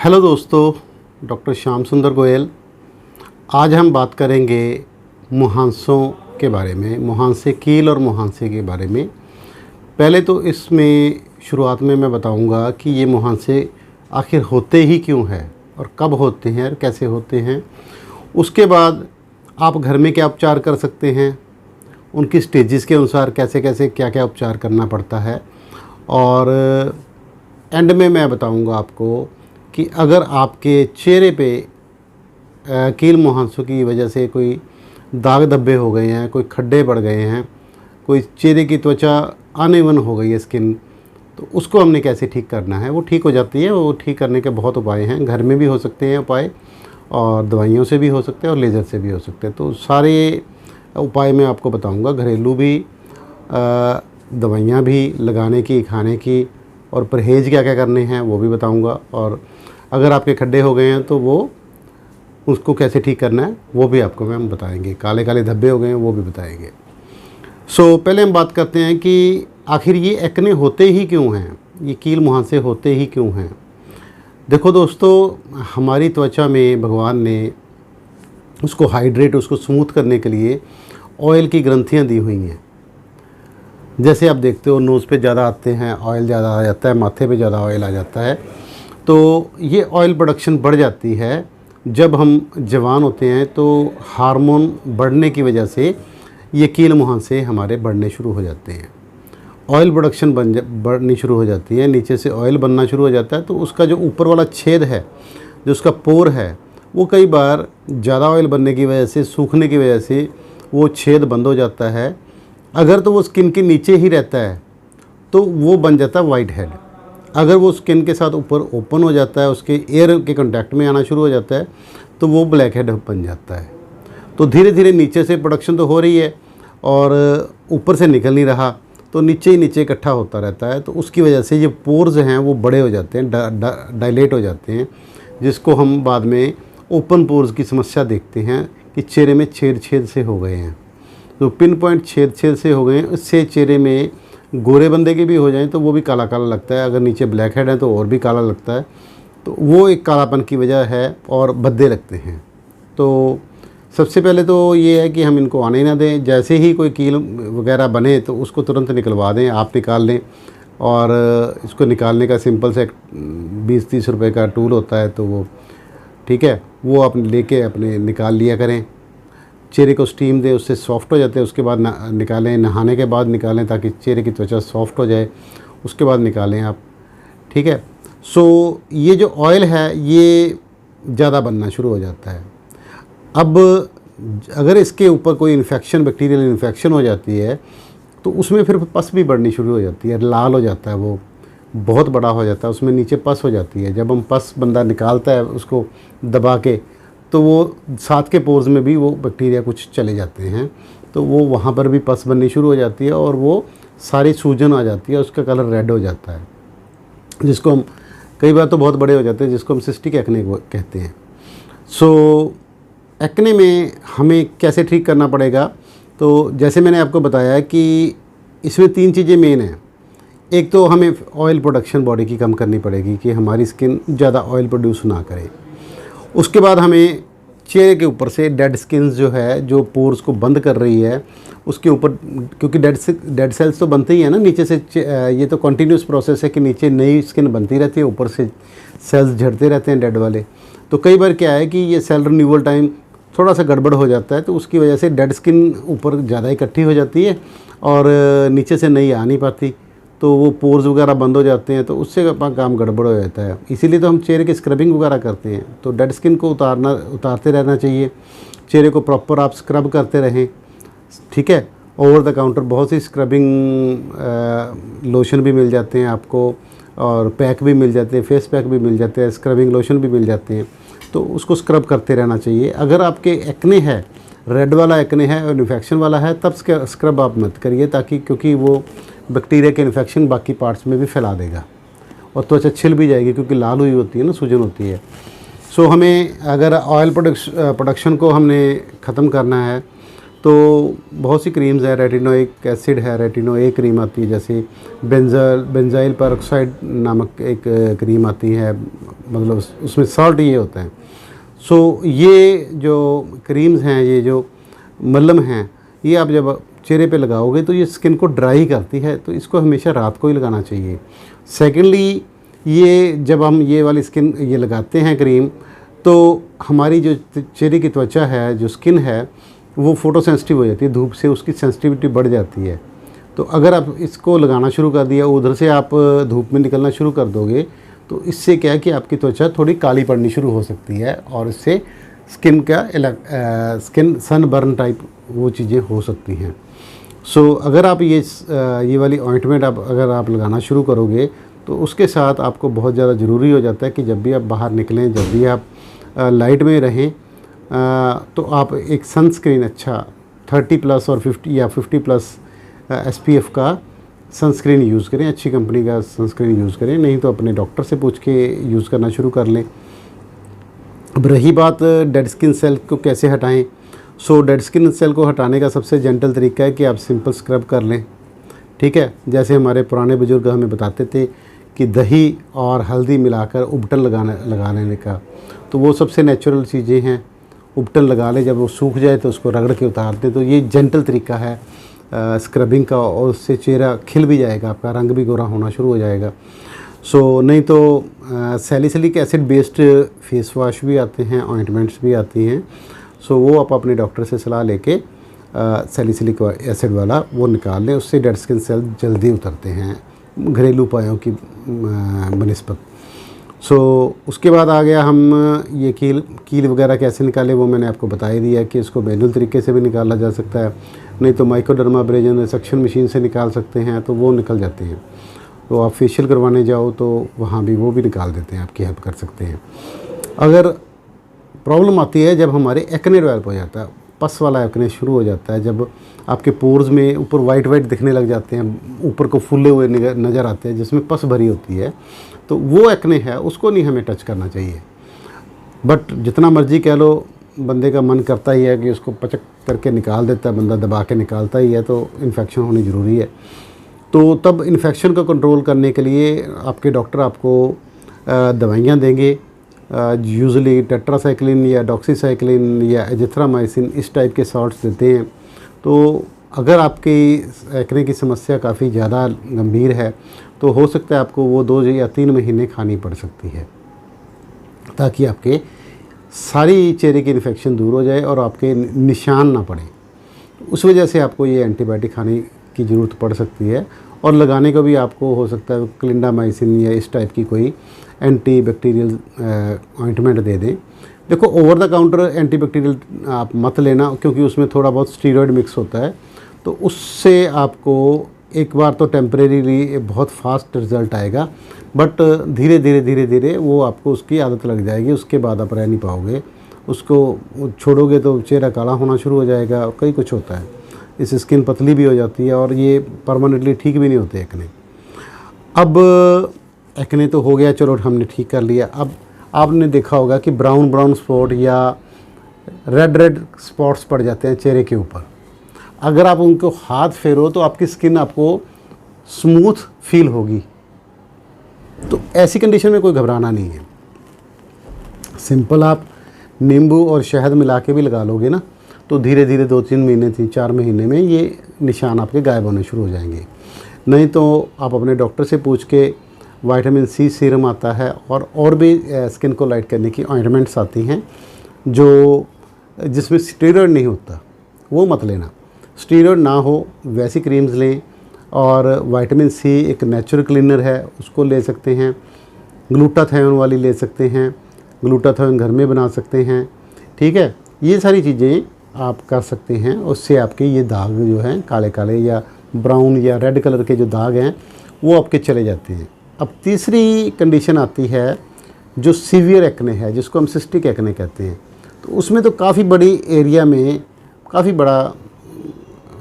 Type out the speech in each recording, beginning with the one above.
Hello दोस्तों, doctor Shyam सुंदर गोयल। आज हम बात करेंगे मुहांसों के बारे में, मुहांसे कील और मुहांसे के बारे में। पहले तो इसमें शुरुआत में मैं बताऊंगा कि ये मुहांसे आखिर होते ही क्यों हैं और कब होते हैं और कैसे होते हैं। उसके बाद आप घर में क्या उपचार कर सकते हैं, उनकी स्टेजेस के अनुसार कैसे कैसे क्या क्या उपचार करना पड़ता है, और एंड में मैं बताऊंगा आपको कि अगर आपके चेहरे पे कील मुहांसों की वजह से कोई दाग धब्बे हो गए हैं, कोई खड्डे पड़ गए हैं, कोई चेहरे की त्वचा अनइवन हो गई है स्किन, तो उसको हमने कैसे ठीक करना है। वो ठीक हो जाती है। वो ठीक करने के बहुत उपाय हैं, घर में भी हो सकते हैं उपाय, और दवाइयों से भी हो सकते हैं और लेज़र से भी हो सकते हैं। तो सारे उपाय मैं आपको बताऊंगा, घरेलू भी, दवाइयाँ भी लगाने की, खाने की, और परहेज़ क्या क्या करने हैं वो भी बताऊंगा। और अगर आपके खड्डे हो गए हैं तो वो उसको कैसे ठीक करना है वो भी आपको हम बताएंगे। काले काले धब्बे हो गए हैं वो भी बताएंगे। पहले हम बात करते हैं कि आखिर ये एक्ने होते ही क्यों हैं, ये कील मुहांसे होते ही क्यों हैं। देखो दोस्तों, हमारी त्वचा में भगवान ने उसको हाइड्रेट, उसको स्मूथ करने के लिए ऑयल की ग्रंथियाँ दी हुई हैं। जैसे आप देखते हो नोज़ पे ज़्यादा आते हैं, ऑयल ज़्यादा आ जाता है, माथे पे ज़्यादा ऑयल आ जाता है, तो ये ऑयल प्रोडक्शन बढ़ जाती है। जब हम जवान होते हैं तो हार्मोन बढ़ने की वजह से ये कील मुहांसे हमारे बढ़ने शुरू हो जाते हैं। ऑयल प्रोडक्शन बढ़नी शुरू हो जाती है, नीचे से ऑयल बनना शुरू हो जाता है, तो उसका जो ऊपर वाला छेद है, जो उसका पोर है, वो कई बार ज़्यादा ऑयल बनने की वजह से, सूखने की वजह से वो छेद बंद हो जाता है। अगर तो वो स्किन के नीचे ही रहता है तो वो बन जाता है वाइट हेड। अगर वो स्किन के साथ ऊपर ओपन हो जाता है, उसके एयर के कांटेक्ट में आना शुरू हो जाता है, तो वो ब्लैक हेड बन जाता है। तो धीरे धीरे नीचे से प्रोडक्शन तो हो रही है और ऊपर से निकल नहीं रहा, तो नीचे ही नीचे इकट्ठा होता रहता है। तो उसकी वजह से ये पोर्स हैं वो बड़े हो जाते हैं, डायलेट हो जाते हैं, जिसको हम बाद में ओपन पोर्स की समस्या देखते हैं कि चेहरे में छेद छेद से हो गए हैं। तो पिन पॉइंट छेद छेद से हो गए हैं। इससे चेहरे में गोरे बंदे के भी हो जाएं तो वो भी काला काला लगता है, अगर नीचे ब्लैक हेड है तो और भी काला लगता है। तो वो एक कालापन की वजह है और भद्दे लगते हैं। तो सबसे पहले तो ये है कि हम इनको आने ना दें। जैसे ही कोई कील वगैरह बने तो उसको तुरंत निकलवा दें, आप निकाल लें। और इसको निकालने का सिंपल से 20-30 रुपए का टूल होता है, तो वो ठीक है, वो आप लेके अपने निकाल लिया करें। चेहरे को स्टीम दें, उससे सॉफ्ट हो जाते हैं। उसके बाद निकालें, नहाने के बाद निकालें ताकि चेहरे की त्वचा सॉफ्ट हो जाए, उसके बाद निकालें आप, ठीक है। ये जो ऑयल है ये ज़्यादा बनना शुरू हो जाता है। अब अगर इसके ऊपर कोई इन्फेक्शन, बैक्टीरियल इन्फेक्शन हो जाती है, तो उसमें फिर पस भी बढ़नी शुरू हो जाती है, लाल हो जाता है, वो बहुत बड़ा हो जाता है, उसमें नीचे पस हो जाती है। जब हम पस बंदा निकालता है उसको दबा के, तो वो साथ के पोर्स में भी वो बैक्टीरिया कुछ चले जाते हैं, तो वो वहाँ पर भी पस बननी शुरू हो जाती है और वो सारी सूजन आ जाती है, उसका कलर रेड हो जाता है, जिसको हम कई बार तो बहुत बड़े हो जाते हैं, जिसको हम सिस्टिक एक्ने कहते हैं। एक्ने में हमें कैसे ठीक करना पड़ेगा, तो जैसे मैंने आपको बताया कि इसमें 3 चीज़ें मेन हैं। एक तो हमें ऑयल प्रोडक्शन बॉडी की कम करनी पड़ेगी कि हमारी स्किन ज़्यादा ऑयल प्रोड्यूस ना करे। उसके बाद हमें चेहरे के ऊपर से डेड स्किन जो है, जो पोर्स को बंद कर रही है, उसके ऊपर, क्योंकि डेड सेल्स तो बनते ही है ना नीचे से, ये तो कंटिन्यूस प्रोसेस है कि नीचे नई स्किन बनती रहती है, ऊपर से सेल्स झड़ते रहते हैं डेड वाले। तो कई बार क्या है कि ये सेल रिन्यूअल टाइम थोड़ा सा गड़बड़ हो जाता है, तो उसकी वजह से डेड स्किन ऊपर ज़्यादा इकट्ठी हो जाती है और नीचे से नई आ नहीं पाती, तो वो पोर्स वगैरह बंद हो जाते हैं, तो उससे अपना काम गड़बड़ हो जाता है। इसीलिए तो हम चेहरे की स्क्रबिंग वगैरह करते हैं। तो डेड स्किन को उतारते रहना चाहिए, चेहरे को प्रॉपर आप स्क्रब करते रहें, ठीक है। ओवर द काउंटर बहुत सी स्क्रबिंग लोशन भी मिल जाते हैं आपको, और पैक भी मिल जाते हैं, फेस पैक भी मिल जाते हैं, स्क्रबिंग लोशन भी मिल जाते हैं, तो उसको स्क्रब करते रहना चाहिए। अगर आपके एक्ने है, रेड वाला एक्ने है और इन्फेक्शन वाला है, तब स्क्रब आप मत करिए, ताकि क्योंकि वो बैक्टीरिया के इन्फेक्शन बाकी पार्ट्स में भी फैला देगा और त्वचा छिल भी जाएगी, क्योंकि लाल हुई होती है ना, सूजन होती है। हमें अगर ऑयल प्रोडक्शन को हमने ख़त्म करना है तो बहुत सी क्रीम्स है, रेटिनोइक एसिड है, रेटिनो ए क्रीम आती है, जैसे बेंजाइल पेरोक्साइड नामक एक क्रीम आती है, मतलब उसमें सॉल्ट ये होता है। सो ये जो क्रीम्स हैं, ये जो मलम हैं, ये आप जब चेहरे पे लगाओगे तो ये स्किन को ड्राई करती है, तो इसको हमेशा रात को ही लगाना चाहिए। सेकेंडली, ये जब हम ये वाली स्किन ये लगाते हैं क्रीम, तो हमारी जो चेहरे की त्वचा है, जो स्किन है, वो फ़ोटो सेंसिटिव हो जाती है, धूप से उसकी सेंसिटिविटी बढ़ जाती है। तो अगर आप इसको लगाना शुरू कर दिया, उधर से आप धूप में निकलना शुरू कर दोगे, तो इससे क्या है कि आपकी त्वचा थोड़ी काली पड़नी शुरू हो सकती है और इससे स्किन स्किन सनबर्न टाइप वो चीज़ें हो सकती हैं। सो अगर आप ये वाली ऑइंटमेंट अगर आप लगाना शुरू करोगे, तो उसके साथ आपको बहुत ज़्यादा ज़रूरी हो जाता है कि जब भी आप बाहर निकलें, जब भी आप लाइट में रहें, तो आप एक सनस्क्रीन अच्छा 30+ और 50 या 50+ SPF का सनस्क्रीन यूज़ करें, अच्छी कंपनी का सनस्क्रीन यूज़ करें, नहीं तो अपने डॉक्टर से पूछ के यूज़ करना शुरू कर लें। अब रही बात डेड स्किन सेल को कैसे हटाएं, सो डेड स्किन सेल को हटाने का सबसे जेंटल तरीका है कि आप सिंपल स्क्रब कर लें, ठीक है। जैसे हमारे पुराने बुजुर्ग हमें बताते थे कि दही और हल्दी मिलाकर उबटन लगा लेने का, तो वो सबसे नेचुरल चीज़ें हैं। उबटन लगा लें, जब वो सूख जाए तो उसको रगड़ के उतार दें, तो ये जेंटल तरीका है स्क्रबिंग का, और उससे चेहरा खिल भी जाएगा, आपका रंग भी गोरा होना शुरू हो जाएगा। सो नहीं तो salicylic acid based face wash भी आते हैं, ऑइंटमेंट्स भी आती हैं। सो वो आप अपने डॉक्टर से सलाह लेके सैलिसिलिक एसिड वाला वो निकाल लें, उससे डेड स्किन सेल जल्दी उतरते हैं घरेलू उपायों की बनिस्बत। सो उसके बाद आ गया हम ये कील वगैरह कैसे निकालें, वो मैंने आपको बता ही दिया कि इसको मैनुअल तरीके से भी निकाला जा सकता है, नहीं तो माइक्रोडर्माब्रेजन सक्शन मशीन से निकाल सकते हैं, तो वो निकल जाते हैं। तो आप फेशियल करवाने जाओ तो वहाँ भी वो भी निकाल देते हैं, आपकी हेल्प कर सकते हैं। अगर प्रॉब्लम आती है जब हमारे एक्ने डेवलप हो जाता है, पस वाला एक्ने शुरू हो जाता है, जब आपके पोर्स में ऊपर वाइट दिखने लग जाते हैं, ऊपर को फूले हुए नज़र आते हैं, जिसमें पस भरी होती है, तो वो एक्ने है, उसको नहीं हमें टच करना चाहिए। बट जितना मर्जी कह लो, बंदे का मन करता ही है कि उसको पचक करके निकाल देता है, बंदा दबा के निकालता ही है, तो इन्फेक्शन होनी ज़रूरी है। तो तब इन्फेक्शन को कंट्रोल करने के लिए आपके डॉक्टर आपको दवाइयाँ देंगे, यूजुअली टेट्रासाइक्लिन या डॉक्सीसाइक्लिन या एजिथ्रामाइसिन, इस टाइप के सॉल्ट्स देते हैं। तो अगर आपकी एक्ने की समस्या काफ़ी ज़्यादा गंभीर है, तो हो सकता है आपको वो 2 या 3 महीने खानी पड़ सकती है, ताकि आपके सारी चेहरे की इन्फेक्शन दूर हो जाए और आपके निशान ना पड़े। उस वजह से आपको ये एंटीबायोटिक खाने की ज़रूरत पड़ सकती है, और लगाने को भी आपको हो सकता है क्लिंडामाइसिन या इस टाइप की कोई एंटी बैक्टीरियल ऑइंटमेंट दे दें। देखो, over the counter anti bacterial आप मत लेना, क्योंकि उसमें थोड़ा बहुत स्टीरॉयड मिक्स होता है, तो उससे आपको एक बार तो टेम्परेरीली बहुत फास्ट रिज़ल्ट आएगा, बट धीरे धीरे वो आपको उसकी आदत लग जाएगी, उसके बाद आप रह नहीं पाओगे। उसको छोड़ोगे तो चेहरा काला होना शुरू हो जाएगा, कई कुछ होता है, इससे स्किन पतली भी हो जाती है, और ये परमानेंटली ठीक भी नहीं होते एक्ने। अब एक्ने तो हो गया, चलो हमने ठीक कर लिया। अब आपने देखा होगा कि ब्राउन स्पॉट या रेड स्पॉट्स पड़ जाते हैं चेहरे के ऊपर। अगर आप उनको हाथ फेरो तो आपकी स्किन आपको स्मूथ फील होगी। तो ऐसी कंडीशन में कोई घबराना नहीं है, सिंपल आप नींबू और शहद मिला के भी लगा लोगे ना, तो धीरे धीरे 2-3 महीने 4 महीने में ये निशान आपके गायब होने शुरू हो जाएंगे। नहीं तो आप अपने डॉक्टर से पूछ के, विटामिन C सीरम आता है, और भी स्किन को लाइट करने की ऑइंटमेंट्स आती हैं जो जिसमें स्टीरॉयड नहीं होता, वो मत लेना। स्टीरॉयड ना हो वैसी क्रीम्स लें, और विटामिन C एक नेचुरल क्लीनर है, उसको ले सकते हैं। ग्लूटाथायोन वाली ले सकते हैं, ग्लूटाथायोन घर में बना सकते हैं, ठीक है। ये सारी चीज़ें आप कर सकते हैं, उससे आपके ये दाग जो हैं काले काले या ब्राउन या रेड कलर के जो दाग हैं वो आपके चले जाते हैं। अब तीसरी कंडीशन आती है जो सीवियर एक्ने है, जिसको हम सिस्टिक एक्ने कहते हैं। तो उसमें तो काफ़ी बड़ी एरिया में काफ़ी बड़ा,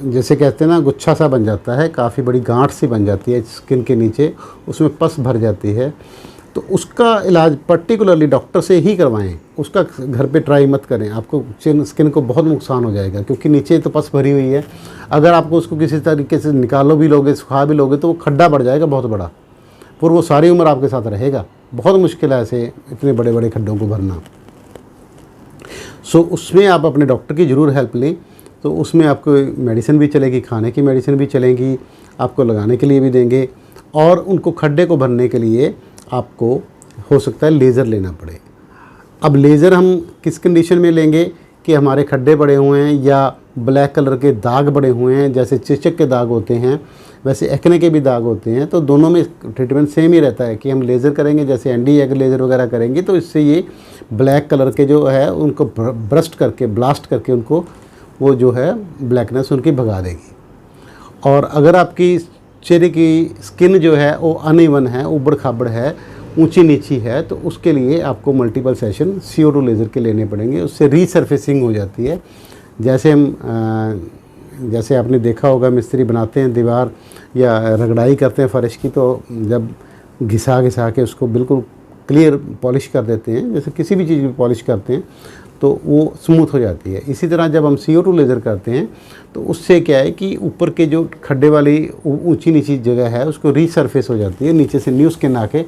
जैसे कहते हैं ना, गुच्छा सा बन जाता है, काफ़ी बड़ी गांठ सी बन जाती है स्किन के नीचे, उसमें पस भर जाती है। तो उसका इलाज पर्टिकुलरली डॉक्टर से ही करवाएं, उसका घर पे ट्राई मत करें, आपको स्किन को बहुत नुकसान हो जाएगा, क्योंकि नीचे तो पस भरी हुई है। अगर आपको उसको किसी तरीके से भी लोगे, सुखा भी लोगे, तो वो खड्डा बढ़ जाएगा बहुत बड़ा, फिर वो सारी उम्र आपके साथ रहेगा। बहुत मुश्किल है ऐसे इतने बड़े बड़े खड्डों को भरना। सो उसमें आप अपने डॉक्टर की ज़रूर हेल्प लें। तो उसमें आपको मेडिसिन भी चलेगी, खाने की मेडिसिन भी चलेगी, आपको लगाने के लिए भी देंगे, और उनको खड्डे को भरने के लिए आपको हो सकता है लेज़र लेना पड़े। अब लेज़र हम किस कंडीशन में लेंगे कि हमारे खड्डे पड़े हुए हैं या ब्लैक कलर के दाग पड़े हुए हैं, जैसे चेचक के दाग होते हैं वैसे एक्ने के भी दाग होते हैं, तो दोनों में ट्रीटमेंट सेम ही रहता है कि हम लेज़र करेंगे, जैसे एंटी एग लेज़र वगैरह करेंगे तो इससे ये ब्लैक कलर के जो है उनको ब्लास्ट करके उनको वो जो है ब्लैकनेस उनकी भगा देगी। और अगर आपकी चेहरे की स्किन जो है वो अनइवन है, ऊबड़ खाबड़ है, ऊंची नीची है, तो उसके लिए आपको मल्टीपल सेशन CO2 लेज़र के लेने पड़ेंगे। उससे रीसर्फेसिंग हो जाती है। जैसे आपने देखा होगा मिस्त्री बनाते हैं दीवार या रगड़ाई करते हैं फर्श की, तो जब घिसा के उसको बिल्कुल क्लियर पॉलिश कर देते हैं, जैसे किसी भी चीज़ की पॉलिश करते हैं तो वो स्मूथ हो जाती है। इसी तरह जब हम CO2 लेज़र करते हैं तो उससे क्या है कि ऊपर के जो खड्डे वाली ऊंची नीची जगह है उसको रीसर्फेस हो जाती है, नीचे से न्यू स्किन आके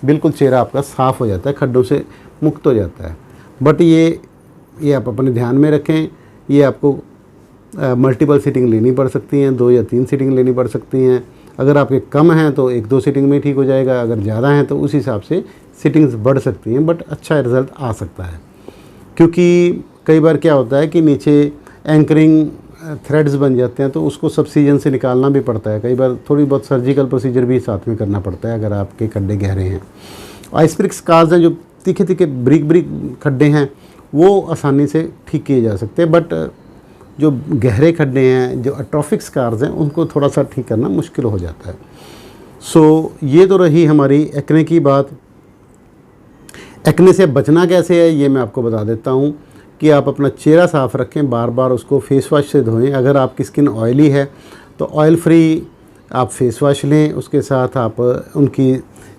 बिल्कुल चेहरा आपका साफ़ हो जाता है, खड्डों से मुक्त हो जाता है। बट ये आप अपने ध्यान में रखें, ये आपको मल्टीपल सीटिंग लेनी पड़ सकती हैं, 2 या 3 सीटिंग लेनी पड़ सकती हैं। अगर आपके कम हैं तो 1-2 सीटिंग में ठीक हो जाएगा, अगर ज़्यादा हैं तो उस हिसाब से सीटिंग्स बढ़ सकती हैं, बट अच्छा रिज़ल्ट आ सकता है। क्योंकि कई बार क्या होता है कि नीचे एंकरिंग थ्रेड्स बन जाते हैं तो उसको सब्सिजन से निकालना भी पड़ता है। कई बार थोड़ी बहुत सर्जिकल प्रोसीजर भी साथ में करना पड़ता है अगर आपके खड्डे गहरे हैं। आइसब्रेक स्कार्स हैं, जो तीखे ब्रिक खड्डे हैं, वो आसानी से ठीक किए जा सकते हैं, बट जो गहरे खड्डे हैं, जो एट्रोफिक स्कार्स हैं, उनको थोड़ा सा ठीक करना मुश्किल हो जाता है। सो ये तो रही हमारी एक्ने की बात। एक्ने से बचना कैसे है ये मैं आपको बता देता हूँ कि आप अपना चेहरा साफ़ रखें, बार बार उसको फेस वॉश से धोएं। अगर आपकी स्किन ऑयली है तो ऑयल फ्री आप फेस वॉश लें, उसके साथ आप उनकी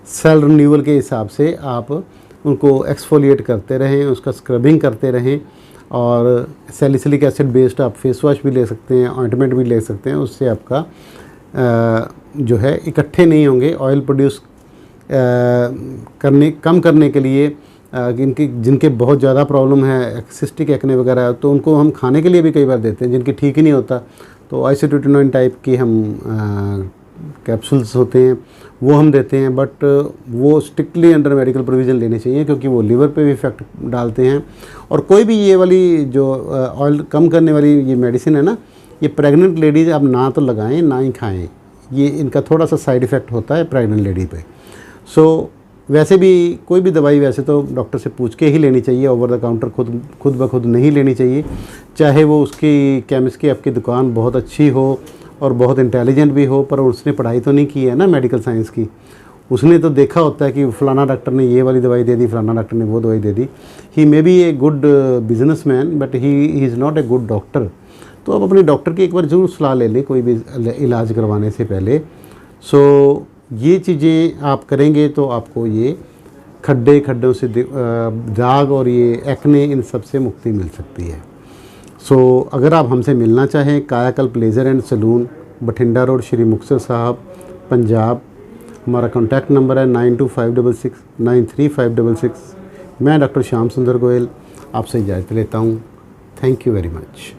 सेल रिन्यूअल के हिसाब से आप उनको एक्सफोलिएट करते रहें, उसका स्क्रबिंग करते रहें। और सैलिसिलिक एसिड बेस्ड आप फेस वॉश भी ले सकते हैं, ऑइंटमेंट भी ले सकते हैं, उससे आपका जो है इकट्ठे नहीं होंगे। ऑयल प्रोड्यूस कम करने के लिए जिनके बहुत ज़्यादा प्रॉब्लम है, सिस्टिक एक्ने वगैरह, तो उनको हम खाने के लिए भी कई बार देते हैं, जिनकी ठीक ही नहीं होता तो आइसोट्यूटिनोइन टाइप की हम कैप्सूल्स होते हैं वो हम देते हैं, बट वो स्ट्रिक्टली अंडर मेडिकल प्रोविज़न लेने चाहिए क्योंकि वो लीवर पे भी इफेक्ट डालते हैं। और कोई भी ये वाली जो ऑयल कम करने वाली ये मेडिसिन है ना, ये प्रेग्नेंट लेडीज़ आप ना तो लगाएं ना ही खाएं, ये इनका थोड़ा सा साइड इफ़ेक्ट होता है प्रेग्नेंट लेडी पे। सो वैसे भी कोई भी दवाई वैसे तो डॉक्टर से पूछ के ही लेनी चाहिए, ओवर द काउंटर खुद ब खुद नहीं लेनी चाहिए, चाहे वो उसकी केमिस्ट की आपकी दुकान बहुत अच्छी हो और बहुत इंटेलिजेंट भी हो, पर उसने पढ़ाई तो नहीं की है ना मेडिकल साइंस की। उसने तो देखा होता है कि फ़लाना डॉक्टर ने ये वाली दवाई दे दी, फ़लाना डॉक्टर ने वो दवाई दे दी। He may be a good businessman but he is not a good doctor. तो आप अपने डॉक्टर की एक बार ज़रूर सलाह ले लें कोई भी इलाज करवाने से पहले। सो ये चीज़ें आप करेंगे तो आपको ये खड्डों से दाग और ये एक्ने इन सब से मुक्ति मिल सकती है। सो अगर आप हमसे मिलना चाहें, Kayakalp laser and salon, Bathinda road, Shri Muktsar Sahib, Punjab. हमारा कॉन्टैक्ट नंबर है 9256 93566। मैं डॉक्टर श्याम सुंदर गोयल आपसे इजाज़त लेता हूँ। Thank you very much.